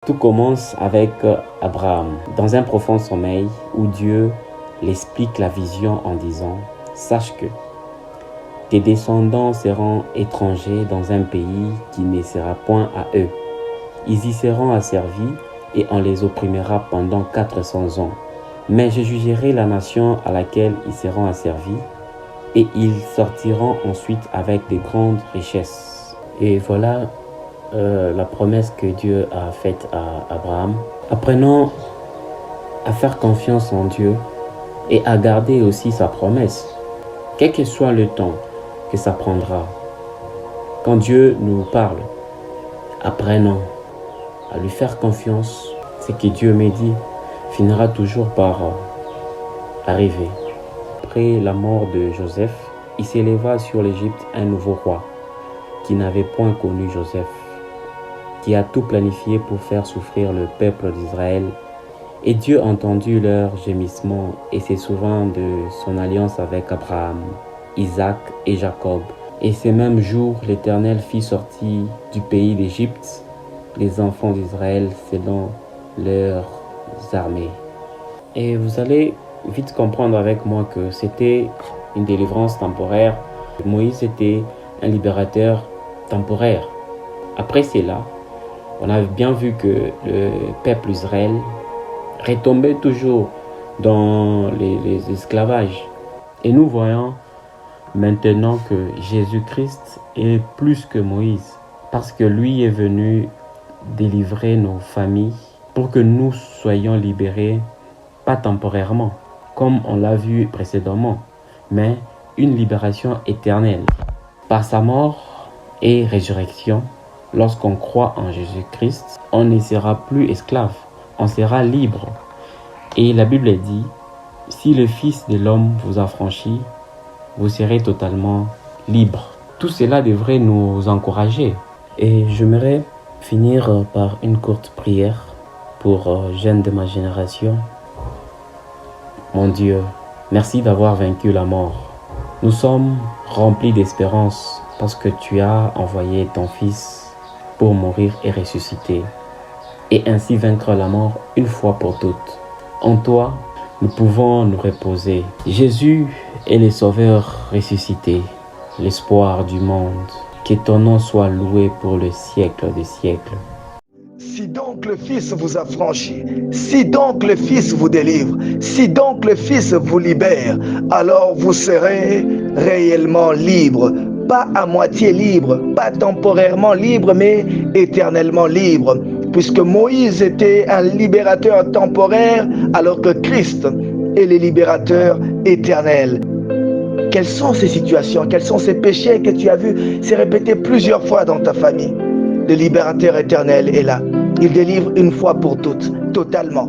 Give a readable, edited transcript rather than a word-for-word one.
Tout commence avec Abraham, dans un profond sommeil où Dieu l'explique la vision en disant « Sache que tes descendants seront étrangers dans un pays qui ne sera point à eux. Ils y seront asservis et on les opprimera pendant 400 ans. Mais je jugerai la nation à laquelle ils seront asservis et ils sortiront ensuite avec de grandes richesses. » Et voilà la promesse que Dieu a faite à Abraham. Apprenons à faire confiance en Dieu et à garder aussi sa promesse, quel que soit le temps que ça prendra. Quand Dieu nous parle, apprenons à lui faire confiance. Ce que Dieu me dit finira toujours par arriver. Après la mort de Joseph, il s'éleva sur l'Égypte un nouveau roi qui n'avait point connu Joseph, qui a tout planifié pour faire souffrir le peuple d'Israël. Et Dieu entendit leurs gémissements et se souvint de son alliance avec Abraham, Isaac et Jacob. Et ces mêmes jours, l'Éternel fit sortir du pays d'Égypte les enfants d'Israël selon leurs armées. Et vous allez vite comprendre avec moi que c'était une délivrance temporaire. Moïse était un libérateur temporaire. Après cela, on a bien vu que le peuple d'Israël retombait toujours dans les esclavages. Et nous voyons maintenant que Jésus-Christ est plus que Moïse, parce que lui est venu délivrer nos familles pour que nous soyons libérés, pas temporairement, comme on l'a vu précédemment, mais une libération éternelle. Par sa mort et résurrection, lorsqu'on croit en Jésus-Christ, on ne sera plus esclave, on sera libre. Et la Bible dit, si le Fils de l'homme vous affranchit, vous serez totalement libre. Tout cela devrait nous encourager. Et j'aimerais finir par une courte prière pour jeunes de ma génération. Mon Dieu, merci d'avoir vaincu la mort. Nous sommes remplis d'espérance parce que tu as envoyé ton Fils pour mourir et ressusciter, et ainsi vaincre la mort une fois pour toutes. En toi, nous pouvons nous reposer. Jésus est le Sauveur ressuscité, l'espoir du monde. Que ton nom soit loué pour le siècle des siècles. Si donc le Fils vous affranchit, si donc le Fils vous délivre, si donc le Fils vous libère, alors vous serez réellement libre. Pas à moitié libre, pas temporairement libre, mais éternellement libre. Puisque Moïse était un libérateur temporaire, alors que Christ est le libérateur éternel. Quelles sont ces situations, quels sont ces péchés que tu as vus se répéter plusieurs fois dans ta famille? Le libérateur éternel est là. Il délivre une fois pour toutes, totalement.